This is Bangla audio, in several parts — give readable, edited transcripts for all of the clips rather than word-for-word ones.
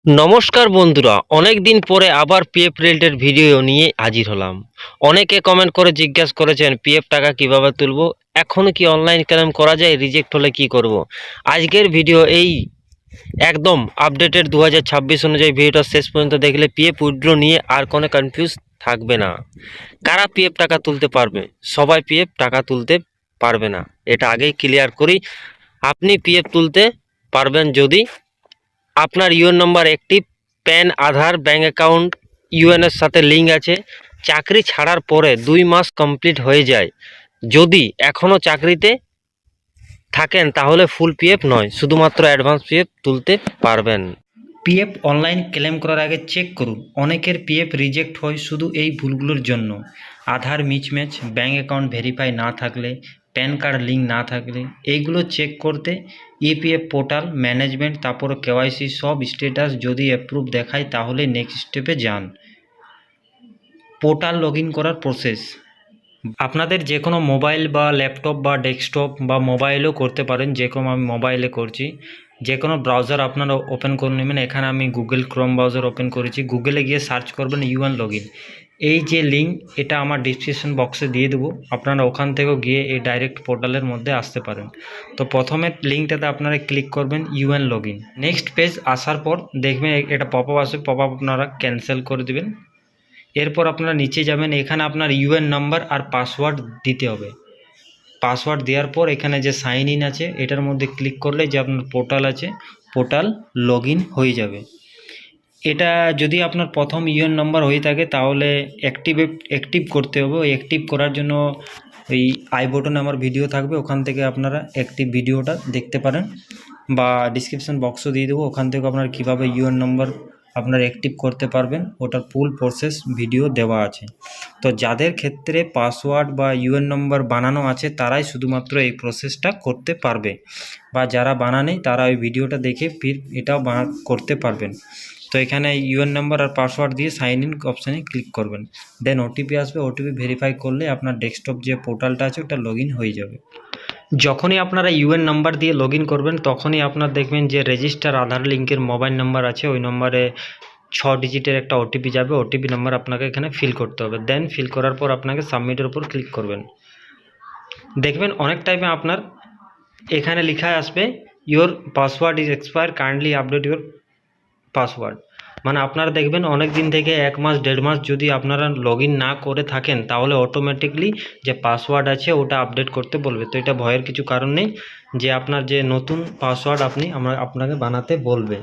নমস্কার বন্ধুরা, অনেক দিন পরে আবার পিএফ রিলেটেড ভিডিও নিয়ে হাজির হলাম। অনেকে কমেন্ট করে জিজ্ঞাসা করেছেন পিএফ টাকা কিভাবে তুলবো, এখনো কি অনলাইন ক্লেম করা যায়, রিজেক্ট হলে কি করব। আজকের ভিডিও এই একদম আপডেটেড 2026 অনুযায়ী ভিডিওটা শেষ পর্যন্ত দেখলে পিএফ উইথড্র নিয়ে আর কোনো কনফিউজ থাকবে না। কারা পিএফ টাকা তুলতে পারবে? সবাই পিএফ টাকা তুলতে পারবে না, এটা আগেই ক্লিয়ার করি। আপনি পিএফ তুলতে পারবেন যদি আপনার ইউএন নম্বর অ্যাক্টিভ, প্যান, আধার, ব্যাঙ্ক অ্যাকাউন্ট ইউএনের সাথে লিঙ্ক আছে, চাকরি ছাড়ার পরে 2 মাস কমপ্লিট হয়ে যায়। যদি এখনও চাকরিতে থাকেন তাহলে ফুল পিএফ নয়, শুধুমাত্র অ্যাডভান্স পিএফ তুলতে পারবেন। পিএফ অনলাইন ক্লেম করার আগে চেক করুন। অনেকের পিএফ রিজেক্ট হয় শুধু এই ভুলগুলোর জন্য: আধার মিসম্যাচ, ব্যাঙ্ক অ্যাকাউন্ট ভেরিফাই না থাকলে, প্যান কার্ড লিঙ্ক না থাকলে। এইগুলো চেক করতে ইপিএফ পোর্টাল, ম্যানেজমেন্ট, তারপর কেওয়াইসি সব স্ট্যাটাস যদি অ্যাপ্রুভ দেখায় তাহলে নেক্সট স্টেপে যান। পোর্টাল লগ ইন করার প্রসেস আপনাদের যে কোনো মোবাইল বা ল্যাপটপ বা ডেস্কটপ বা মোবাইলেও করতে পারেন, যেরকম আমি মোবাইলে করছি। যে কোনো ব্রাউজার আপনারা ওপেন করে নেবেন। এখানে আমি গুগল ক্রোম ব্রাউজার ওপেন করেছি। গুগলে গিয়ে সার্চ করবেন ইউএন লগ ইন। এই যে লিঙ্ক, এটা আমার ডিসক্রিপশন বক্সে দিয়ে দেবো, আপনারা ওখান থেকেও গিয়ে এই ডাইরেক্ট পোর্টালের মধ্যে আসতে পারেন। তো প্রথমে লিঙ্কটাতে আপনারা ক্লিক করবেন UN log in. Next page আসার পর দেখবেন এটা পপ আপ আসবে, পপ আপ আপনারা ক্যান্সেল করে দেবেন। এরপর আপনারা নিচে যাবেন, এখানে আপনার ইউএন নাম্বার আর পাসওয়ার্ড দিতে হবে। পাসওয়ার্ড দেওয়ার পর এখানে যে সাইন ইন আছে এটার মধ্যে ক্লিক করলে যে আপনার পোর্টাল আছে, পোর্টাল লগ ইন হয়ে যাবে। এটা যদি আপনার প্রথম ইউএন নাম্বার হয়ে থাকে তাহলে অ্যাক্টিভ করতে হবে। ওই অ্যাক্টিভ করার জন্য ওই আই বটনে আমার ভিডিও থাকবে, ওখান থেকে আপনারা অ্যাক্টিভ ভিডিওটা দেখতে পারেন, বা ডিসক্রিপশন বক্সও দিয়ে দেবো, ওখান থেকে আপনারা কীভাবে ইউএন নাম্বার আপনারা অ্যাক্টিভ করতে পারবেন ওটার ফুল প্রসেস ভিডিও দেওয়া আছে। তো যাদের ক্ষেত্রে পাসওয়ার্ড বা ইউএন নম্বর বানানো আছে তারাই শুধুমাত্র এই প্রসেসটা করতে পারবে, বা যারা বানানেই তারা ওই ভিডিওটা দেখে ফির এটাও করতে পারবেন। তো এখানে ইউএন নাম্বার আর পাসওয়ার্ড দিয়ে সাইন ইন অপশানে ক্লিক করবেন। দেন ওটিপি আসবে, ওটিপি ভেরিফাই করলে আপনার ডেস্কটপ যে পোর্টালটা আছে ওটা লগ ইন হয়ে যাবে। যখনই আপনারা ইউএন নাম্বার দিয়ে লগ ইন করবেন তখনই আপনার দেখবেন যে রেজিস্টার আধার লিঙ্কের মোবাইল নাম্বার আছে, ওই নম্বরে 6 ডিজিটের একটা ওটিপি যাবে। ওটিপি নাম্বার আপনাকে এখানে ফিল করতে হবে। দেন ফিল করার পর আপনাকে সাবমিটের উপর ক্লিক করবেন। দেখবেন অনেক টাইমে আপনার এখানে লেখা আসবে your password is expire, kindly update your password. মানে আপনারা দেখবেন অনেক দিন থেকে 1 মাস 1.5 মাস যদি আপনারা লগ ইন না করে থাকেন তাহলে অটোমেটিকলি যে পাসওয়ার্ড আছে ওটা আপডেট করতে বলবে। তো এটা ভয়ের কিছু কারণ নেই, যে আপনার যে নতুন পাসওয়ার্ড আপনাকে বানাতে বলবে।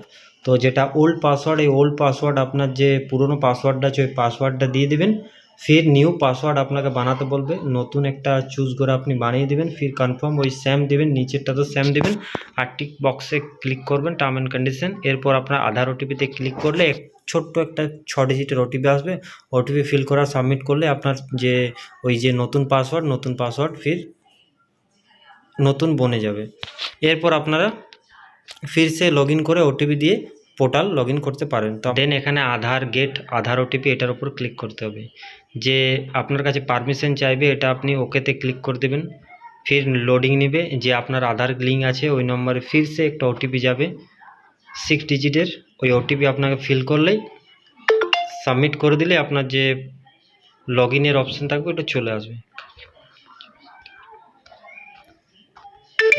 তো যেটা ওল্ড পাসওয়ার্ড, এই ওল্ড পাসওয়ার্ড আপনার যে পুরনো পাসওয়ার্ডটা আছে ওই পাসওয়ার্ডটা দিয়ে দিবেন। ফির নিউ পাসওয়ার্ড আপনাকে বানাতে বলবে, নতুন একটা চুজ করে আপনি বানিয়ে দেবেন। ফির কনফার্ম ওই সেম দিবেন, নিচেরটা তো সেম দিবেন, আর টিক বক্সে ক্লিক করবেন টার্ম অ্যান্ড কন্ডিশন। এরপর আপনার আধার ওটিপিতে ক্লিক করলে ছোট্ট একটা 6 ডিজিটের ওটিপি আসবে। ওটিপি ফিল করা সাবমিট করলে আপনার যে ওই যে নতুন পাসওয়ার্ড ফির নতুন বনে যাবে। এরপর আপনারা ফির সে লগ ইন করে ওটিপি দিয়ে পোর্টাল লগ ইন করতে পারেন। তো দেন এখানে আধার ওটিপি এটার উপর ক্লিক করতে হবে। যে আপনার কাছে পারমিশন চাইবে এটা আপনি ওকেতে ক্লিক করে দেবেন। ফির লোডিং নেবে, যে আপনার আধার লিঙ্ক আছে ওই নম্বরে ফির সে একটা ওটিপি যাবে 6 ডিজিটের। ওই ওটিপি আপনাকে ফিল করলেই সাবমিট করে দিলে আপনার যে লগ ইনের অপশান থাকবে ওটা চলে আসবে।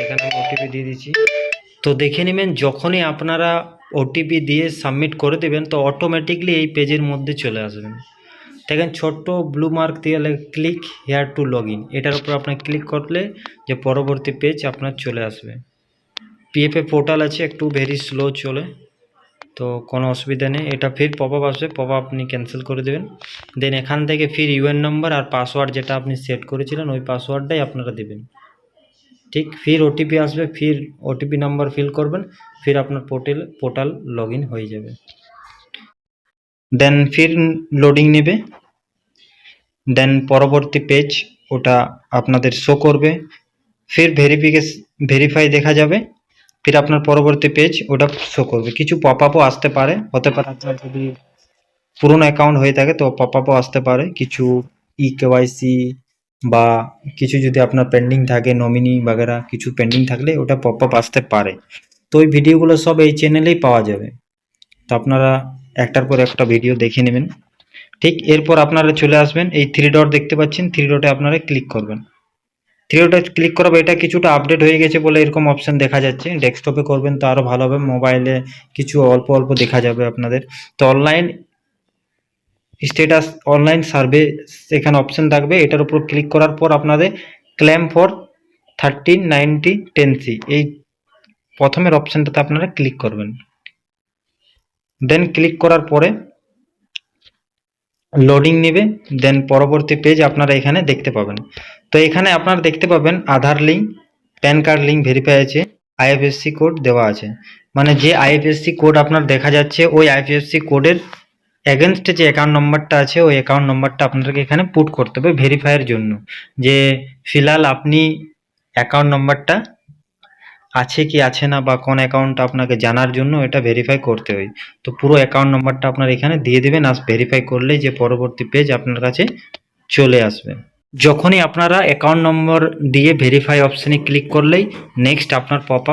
এখানে আমি ওটিপি দিয়ে দিচ্ছি। তো দেখে নেবেন যখনই আপনারা ওটিপি দিয়ে সাবমিট করে দেবেন তো অটোমেটিকলি এই পেজের মধ্যে চলে আসবেন। দেখেন ছোট্ট ব্লু মার্ক দিয়ে click here two log in, এটার উপর আপনার ক্লিক করলে যে পরবর্তী পেজ আপনার চলে আসবে। পিএফএ পোর্টাল আছে, একটু ভেরি স্লো চলে, তো কোনো অসুবিধা নেই। এটা ফির পপ আপ আসবে, পপ আপ আপনি ক্যান্সেল করে দেবেন। দেন এখান থেকে ফির ইউএন নম্বর আর পাসওয়ার্ড যেটা আপনি সেট করেছিলেন ওই পাসওয়ার্ডটাই আপনারা দেবেন। ঠিক ফির ওটিপি আসবে, ফির ওটিপি নাম্বার ফিল করবেন, ফির আপনার পোর্টাল লগ ইন হয়ে যাবে। দেন ফির লোডিং নেবে, দেন পরবর্তী পেজ ওটা আপনাদের শো করবে। ফির ভেরিফাই দেখা যাবে, ফির আপনার পরবর্তী পেজ ওটা শো করবে। কিছু পপ আপও আসতে পারে, হতে পারে আপনার যদি পুরনো অ্যাকাউন্ট হয়ে থাকে তো পপ আপও আসতে পারে, কিছু কেওয়াইসি বা কিছু যদি আপনার পেন্ডিং থাকে, নমিনি বাগেরা কিছু পেন্ডিং থাকলে ওটা পপ আপ আসতে পারে। তো ওই ভিডিওগুলো সব এই চ্যানেলেই পাওয়া যাবে। তো আপনারা একটার পর একটা ভিডিও দেখে নেবেন। ঠিক এরপর আপনারা চলে আসবেন, এই থ্রি ডট দেখতে পাচ্ছেন, থ্রি ডটে আপনারা ক্লিক করবেন। থ্রি ডটে ক্লিক করাবে, এটা কিছুটা আপডেট হয়ে গেছে বলে এরকম অপশন দেখা যাচ্ছে। ডেস্কটপে করবেন তো আরও ভালো হবে, মোবাইলে কিছু অল্প অল্প দেখা যাবে আপনাদের। তো অনলাইন স্ট্যাটাস, অনলাইন সার্ভে এখানে অপশন থাকবে, এটার উপর ক্লিক করার পর আপনাদের ক্লেম ফর 1390 10C এই প্রথমের অপশনটাতে আপনারা ক্লিক করবেন। দেন ক্লিক করার পরে লোডিং নেবে, দেন পরবর্তী পেজ আপনারা এখানে দেখতে পাবেন। তো এখানে আপনারা দেখতে পাবেন Aadhaar link, PAN card link verify আছে, আইএফএসসি কোড দেওয়া আছে। মানে যে আইএফএসসি কোড আপনার দেখা যাচ্ছে, ওই আইএফএসসি কোডের এগেনস্টে যে অ্যাকাউন্ট নম্বরটা আছে, ওই অ্যাকাউন্ট নম্বরটা আপনাদেরকে এখানে পুট করতে হবে ভেরিফাইয়ের জন্য, যে ফিলহাল আপনি অ্যাকাউন্ট নম্বরটা আছে কি আছে না, বা কোন অ্যাকাউন্ট আপনাকে জানার জন্য এটা ভেরিফাই করতে হয়। তো পুরো অ্যাকাউন্ট নম্বরটা আপনার এখানে দিয়ে দেবেন, আর ভেরিফাই করলেই যে পরবর্তী পেজ আপনার কাছে চলে আসবে। যখনই আপনারা অ্যাকাউন্ট নম্বর দিয়ে ভেরিফাই অপশানে ক্লিক করলেই নেক্সট আপনার পপ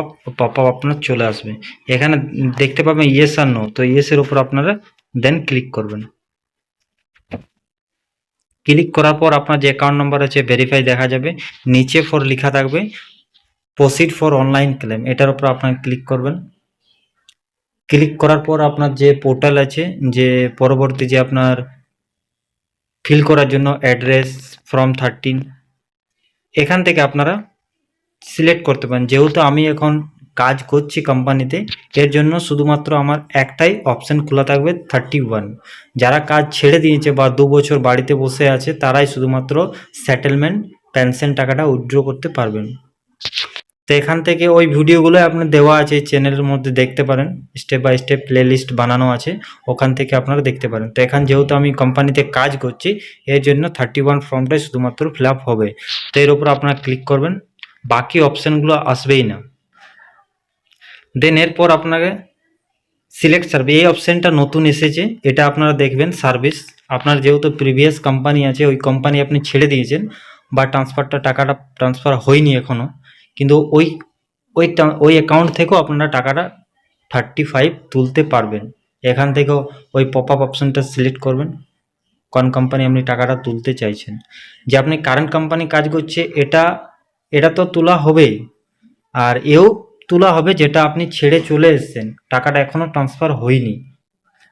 আপ আপনার চলে আসবে। এখানে দেখতে পাবেন ইয়েস আর নো, তো ইয়েসের উপর আপনারা দেন ক্লিক করবেন। ক্লিক করার পর আপনার যে অ্যাকাউন্ট নম্বর আছে ভেরিফাই দেখা যাবে, নিচে ফর লেখা থাকবে প্রসিড ফর অনলাইন ক্লেম, এটার উপর আপনার ক্লিক করবেন। ক্লিক করার পর আপনার যে পোর্টাল আছে, যে পরবর্তী যে আপনার ফিল করার জন্য অ্যাড্রেস ফর্ম 13, এখান থেকে আপনারা সিলেক্ট করতে পারেন। যেহেতু আমি এখন কাজ করছি কোম্পানিতে, এর জন্য শুধুমাত্র আমার একটাই অপশান খোলা থাকবে 31। যারা কাজ ছেড়ে দিয়েছে বা 2 বছর বাড়িতে বসে আছে, তারাই শুধুমাত্র সেটেলমেন্ট পেনশন টাকাটা উইথড্র করতে পারবেন। তো এখান থেকে ওই ভিডিওগুলো আপনার দেওয়া আছে এই চ্যানেলের মধ্যে, দেখতে পারেন, step by step playlist বানানো আছে, ওখান থেকে আপনারা দেখতে পারেন। তো এখান যেহেতু আমি কোম্পানিতে কাজ করছি, এর জন্য 31 ফর্মটাই শুধুমাত্র ফিল আপ হবে। তো এর উপর আপনারা ক্লিক করবেন, বাকি অপশানগুলো আসবেই না। দেন এরপর আপনাকে সিলেক্ট সার্ভিস, এই অপশানটা নতুন এসেছে, এটা আপনারা দেখবেন সার্ভিস। আপনার যেহেতু প্রিভিয়াস কোম্পানি আছে, ওই কোম্পানি আপনি ছেড়ে দিয়েছেন বা টাকাটা ট্রান্সফার হয়নি এখনও, কিন্তু ওই অ্যাকাউন্ট থেকেও আপনারা টাকাটা 35 তুলতে পারবেন। এখান থেকেও ওই পপ আপ অপশানটা সিলেক্ট করবেন, কোন কোম্পানি আপনি টাকাটা তুলতে চাইছেন। যে আপনি কারেন্ট কোম্পানি কাজ করছে, এটা তো তোলা হবেই, আর এও তোলা হবে যেটা আপনি ছেড়ে চলে এসেছেন, টাকাটা এখনও ট্রান্সফার হয়নি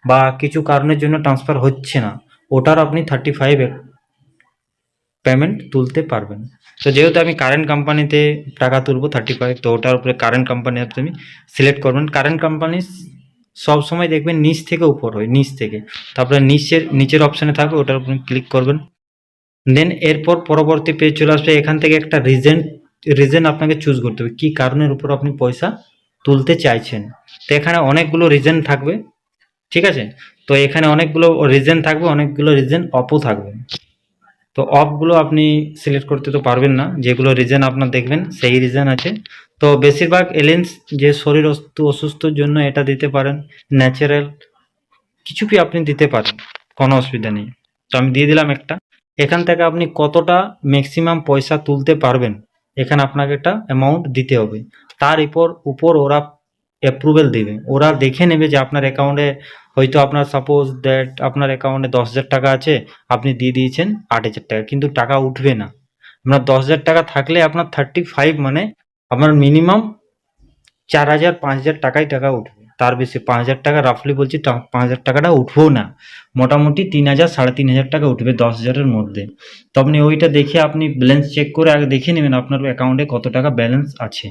বা কিছু কারণের জন্য ট্রান্সফার হচ্ছে না, ওটার আপনি 35 পেমেন্ট তুলতে পারবেন। তো যেহেতু আমি কারেন্ট কোম্পানিতে টাকা তুলবো 35, তো ওটার উপরে কারেন্ট কোম্পানি আপনি সিলেক্ট করবেন। কারেন্ট কোম্পানি সবসময় দেখবেন নিচ থেকে উপর হয়, নিচ থেকে, তারপরে নিচের অপশানে থাকবে, ওটার উপরে ক্লিক করবেন। দেন এরপর পরবর্তী পেজ চলে আসবে, এখান থেকে একটা রিজন আপনাকে চুজ করতে হবে, কী কারণের উপর আপনি পয়সা তুলতে চাইছেন। তো এখানে অনেকগুলো রিজন থাকবে, ঠিক আছে। তো এখানে অনেকগুলো রিজন থাকবে, অনেকগুলো রিজন অফও থাকবে। তো অফগুলো আপনি সিলেক্ট করতে তো পারবেন না, যেগুলো রিজন আপনার দেখবেন সেই রিজন আছে। তো বেশিরভাগ এলিয়েন্স, যে শরীর অসুস্থর জন্য এটা দিতে পারেন, ন্যাচারাল কিছু কি আপনি দিতে পারেন, কোনো অসুবিধা নেই। তো আমি দিয়ে দিলাম একটা। এখান থেকে আপনি কতটা ম্যাক্সিমাম পয়সা তুলতে পারবেন, এখানে আপনাকে একটা অ্যামাউন্ট দিতে হবে। তার উপর ওরা অ্যাপ্রুভেল দেবে, ওরা দেখে নেবে যে আপনার অ্যাকাউন্টে, হয়তো আপনার সাপোজ দ্যাট আপনার অ্যাকাউন্টে 10,000 টাকা আছে, আপনি দিয়ে দিয়েছেন 8,000 টাকা, কিন্তু টাকা উঠবে না। আপনার 10,000 টাকা থাকলে আপনার 35 মানে আপনার মিনিমাম 4,000 5,000 টাকাই টাকা উঠবে, তার বেশি 5,000 টাকা, রাফলি বলছি 5,000 টাকাটা উঠবেও না, মোটামুটি 3,000 3,500 টাকা উঠবে 10,000-এর মধ্যে। তো আপনি ওইটা দেখে আপনি ব্যালেন্স চেক করে আগে দেখে নেবেন আপনার অ্যাকাউন্টে কত টাকা ব্যালেন্স আছে,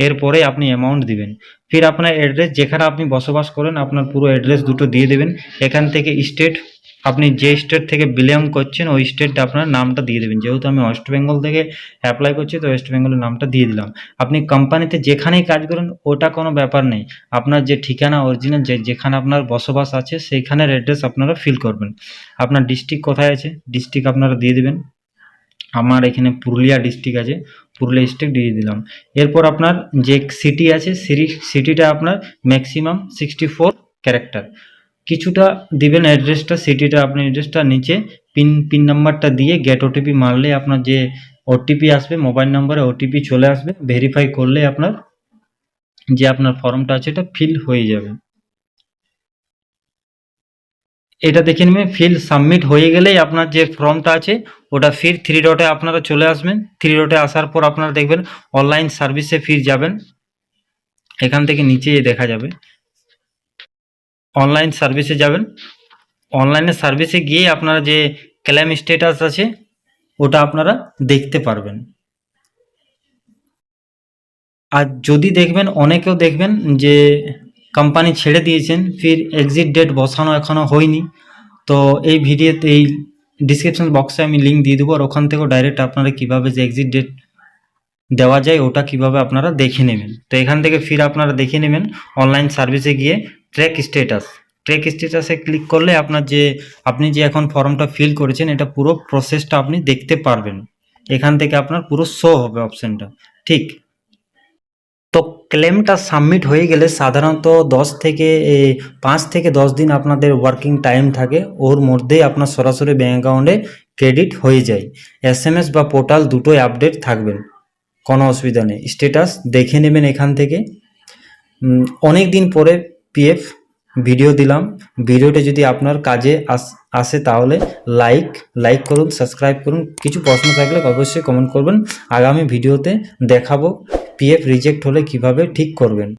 এরপরে আপনি অ্যামাউন্ট দিবেন। ফির আপনার অ্যাড্রেস, যেখানে আপনি বসবাস করেন আপনার পুরো অ্যাড্রেস দুটো দিয়ে দেবেন। এখান থেকে স্টেট, আপনি যে স্টেট থেকে বিলং করছেন ওই স্টেটটা আপনার নামটা দিয়ে দেবেন। যেহেতু আমি ওয়েস্ট বেঙ্গল থেকে অ্যাপ্লাই করছি, তো ওয়েস্ট বেঙ্গলের নামটা দিয়ে দিলাম। আপনি কোম্পানিতে যেখানেই কাজ করেন ওটা কোনো ব্যাপার নেই, আপনার যে ঠিকানা অরিজিনাল যেখানে আপনার বসবাস আছে সেইখানের অ্যাড্রেস আপনারা ফিল করবেন। আপনার ডিস্ট্রিক্ট কোথায় আছে, ডিস্ট্রিক্ট আপনারা দিয়ে দেবেন। আমার এখানে পুরুলিয়া ডিস্ট্রিক্ট আছে, পুরুলিয়া ডিস্ট্রিক্ট দিয়ে দিলাম। এরপর আপনার যে সিটি আছে, সিটিটা আপনার ম্যাক্সিমাম 64 ক্যারেক্টার কিছুটা দিবেন অ্যাড্রেসটা, সিটিটা আপনি অ্যাড্রেসটা নিচে পিন নাম্বারটা দিয়ে গেট ওটিপি মারলে আপনার যে ওটিপি আসবে মোবাইল নম্বরে, ওটিপি চলে আসবে, ভেরিফাই করলে আপনার যে আপনার ফর্মটা আছে এটা ফিল হয়ে যাবে। এটা দেখে নেবেন ফিল সাবমিট হয়ে গেলেই আপনার যে ফর্মটা আছে ওটা ফির 3 ডটে আপনারা চলে আসবেন। 3 ডটে আসার পর আপনারা দেখবেন অনলাইন সার্ভিসে ফির যাবেন। এখান থেকে নিচে দেখা যাবে অনলাইন সার্ভিসে যাবেন। অনলাইনে সার্ভিসে গিয়ে আপনারা যে ক্লেম স্ট্যাটাস আছে ওটা আপনারা দেখতে পারবেন। আর যদি দেখবেন অনেকেও দেখবেন যে কোম্পানি ছেড়ে দিয়েছেন, ফির এক্সিট ডেট বসানো এখনও হয়নি, তো এই ভিডিওতে এই ডিসক্রিপশন বক্সে আমি লিঙ্ক দিয়ে দেবো, আর ওখান থেকেও ডাইরেক্ট আপনারা কীভাবে যে এক্সিট ডেট দেওয়া যায় ওটা কিভাবে আপনারা দেখে নেবেন। তো এখান থেকে ফির আপনারা দেখে নেবেন অনলাইন সার্ভিসে গিয়ে ট্র্যাক স্ট্যাটাসে ক্লিক করলে আপনার যে আপনি যে এখন ফর্মটা ফিল করেছেন এটা পুরো প্রসেসটা আপনি দেখতে পারবেন। এখান থেকে আপনার পুরো শো হবে অপশানটা, ঠিক। তো ক্লেমটা সাবমিট হয়ে গেলে সাধারণত 5 থেকে 10 দিন আপনাদের ওয়ার্কিং টাইম থাকে, ওর মধ্যেই আপনার সরাসরি ব্যাঙ্ক অ্যাকাউন্টে ক্রেডিট হয়ে যায়। SMS বা পোর্টাল দুটোই আপডেট থাকবেন, কোনো অসুবিধা নেই। স্ট্যাটাস দেখে নেবেন এখান থেকে। অনেক দিন পরে পিএফ ভিডিও দিলাম, ভিডিওটা যদি আপনার কাজে আসে তাহলে লাইক করুন, সাবস্ক্রাইব করুন। কিছু প্রশ্ন থাকলে অবশ্যই কমেন্ট করবেন। আগামী ভিডিওতে দেখাবো পিএফ রিজেক্ট হলে কিভাবে ঠিক করবেন।